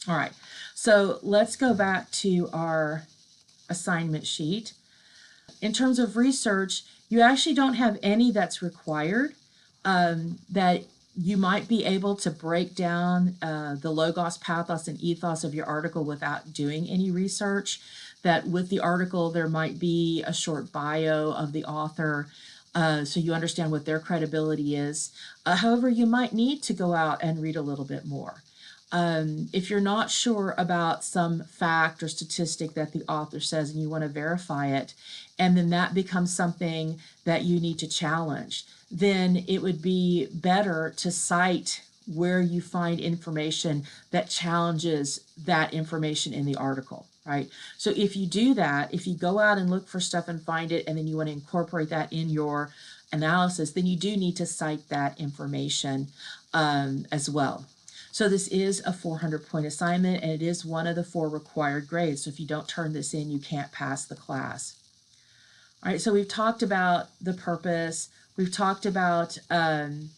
All right, so let's go back to our assignment sheet. In terms of research, you actually don't have any that's required. That you might be able to break down the logos, pathos, and ethos of your article without doing any research. That with the article, there might be a short bio of the author, so you understand what their credibility is. However, you might need to go out and read a little bit more. If you're not sure about some fact or statistic that the author says and you want to verify it, and then that becomes something that you need to challenge, then it would be better to cite where you find information that challenges that information in the article, right? So if you do that, if you go out and look for stuff and find it, and then you want to incorporate that in your analysis, then you do need to cite that information as well. So this is a 400-point assignment, and it is one of the 4 required grades. So if you don't turn this in, you can't pass the class. All right, so we've talked about the purpose. We've talked about the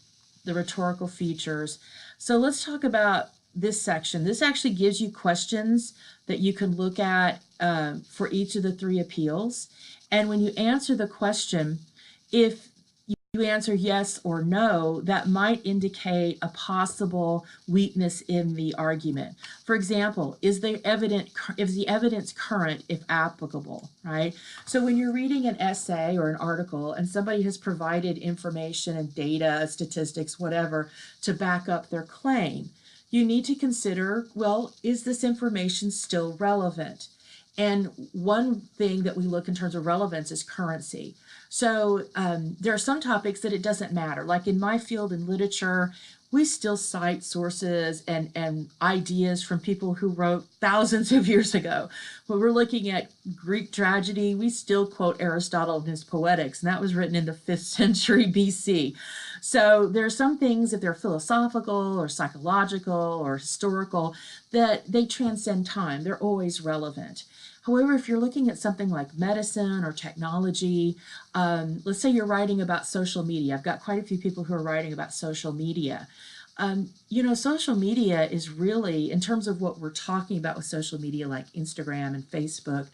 rhetorical features. So let's talk about this section. This actually gives you questions that you can look at for each of the 3 appeals. And when you answer the question, if you answer yes or no, that might indicate a possible weakness in the argument. For example, is the evidence current if applicable, right? So when you're reading an essay or an article and somebody has provided information and data, statistics, whatever, to back up their claim, you need to consider, well, is this information still relevant? And one thing that we look in terms of relevance is currency. So there are some topics that it doesn't matter. Like in my field in literature, we still cite sources and ideas from people who wrote thousands of years ago. When we're looking at Greek tragedy, we still quote Aristotle in his Poetics, and that was written in the 5th century BC. So there are some things, if they're philosophical or psychological or historical, that they transcend time. They're always relevant. However, if you're looking at something like medicine or technology, let's say you're writing about social media. I've got quite a few people who are writing about social media. Social media is really, in terms of what we're talking about with social media like Instagram and Facebook,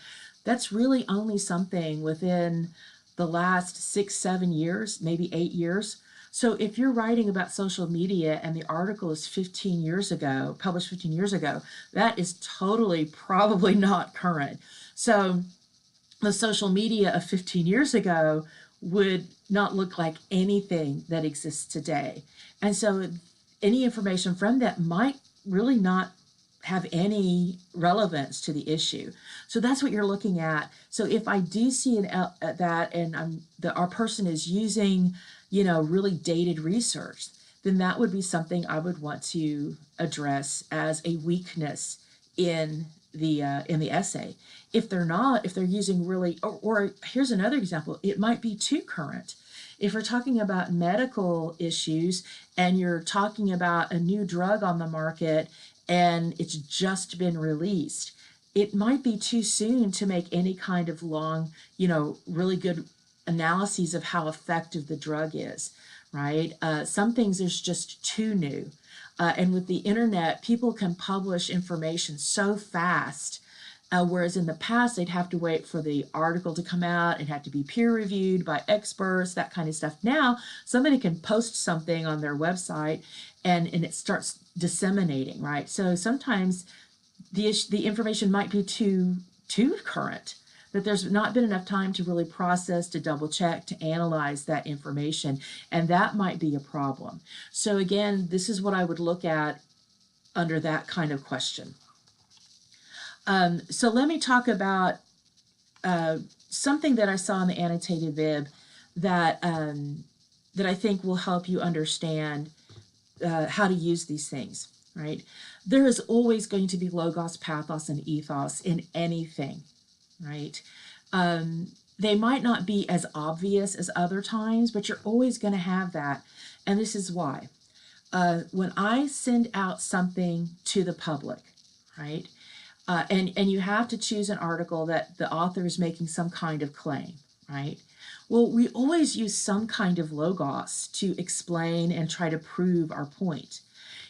that's really only something within the last 6, 7 years, maybe 8 years. So if you're writing about social media and the article is 15 years ago, published 15 years ago, that is totally probably not current. So the social media of 15 years ago would not look like anything that exists today. And so any information from that might really not have any relevance to the issue. So that's what you're looking at. So if I do see that and our person is using really dated research, then that would be something I would want to address as a weakness in the essay. If they're not, if they're using really, or here's another example, it might be too current. If we're talking about medical issues and you're talking about a new drug on the market and it's just been released, it might be too soon to make any kind of long, really good analyses of how effective the drug is, right? Some things is just too new. And with the internet, people can publish information so fast, whereas in the past, they'd have to wait for the article to come out and have to be peer reviewed by experts, that kind of stuff. Now, somebody can post something on their website and it starts disseminating, right? So sometimes the information might be too current, that there's not been enough time to really process, to double check, to analyze that information, and that might be a problem. So again, this is what I would look at under that kind of question. So let me talk about something that I saw in the annotated bib that I think will help you understand how to use these things, right? There is always going to be logos, pathos, and ethos in anything, right? They might not be as obvious as other times, but you're always going to have that. And this is why. When I send out something to the public, right? And you have to choose an article that the author is making some kind of claim, right? Well, we always use some kind of logos to explain and try to prove our point.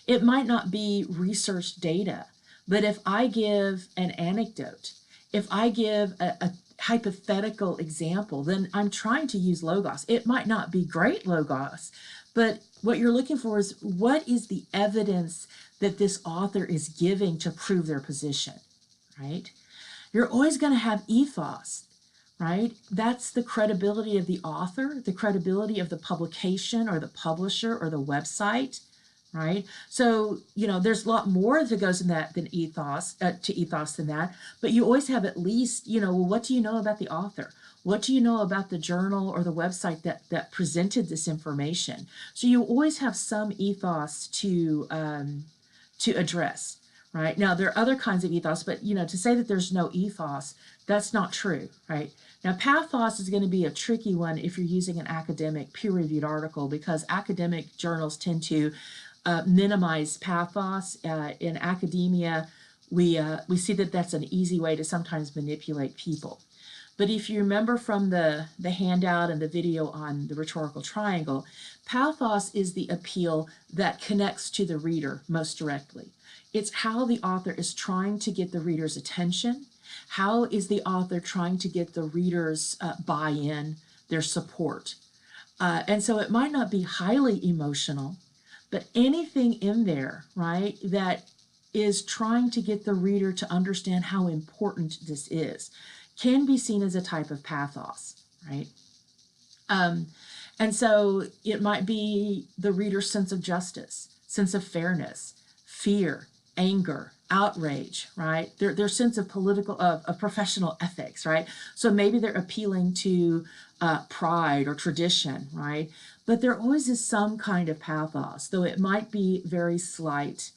It might not be research data, But if I give an anecdote, if I give a hypothetical example, then I'm trying to use logos. It might not be great logos, but what you're looking for is what is the evidence that this author is giving to prove their position, right? You're always going to have ethos, right? That's the credibility of the author, the credibility of the publication or the publisher or the website, right? So, there's a lot more that goes in that than ethos, to ethos than that, but you always have at least, well, what do you know about the author? What do you know about the journal or the website that presented this information? So you always have some ethos to address. Right? Now, there are other kinds of ethos, but, to say that there's no ethos, that's not true, right? Now, pathos is going to be a tricky one if you're using an academic peer-reviewed article, because academic journals tend to minimize pathos. In academia, we see that that's an easy way to sometimes manipulate people. But if you remember from the handout and the video on the rhetorical triangle, pathos is the appeal that connects to the reader most directly. It's how the author is trying to get the reader's attention. How is the author trying to get the reader's buy-in, their support? And so it might not be highly emotional, but anything in there, right, that is trying to get the reader to understand how important this is can be seen as a type of pathos, right? And so it might be the reader's sense of justice, sense of fairness, fear, anger, outrage, right? Their sense of of professional ethics, right? So maybe they're appealing to pride or tradition, right? But there always is some kind of pathos, though it might be very slight.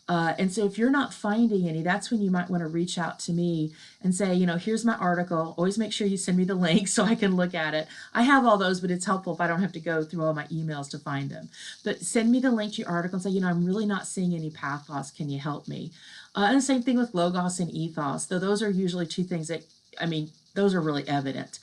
And so if you're not finding any, that's when you might want to reach out to me and say, here's my article. Always make sure you send me the link so I can look at it. I have all those, but it's helpful if I don't have to go through all my emails to find them. But send me the link to your article and say, I'm really not seeing any pathos. Can you help me? And the same thing with logos and ethos, though those are usually two things that, those are really evident.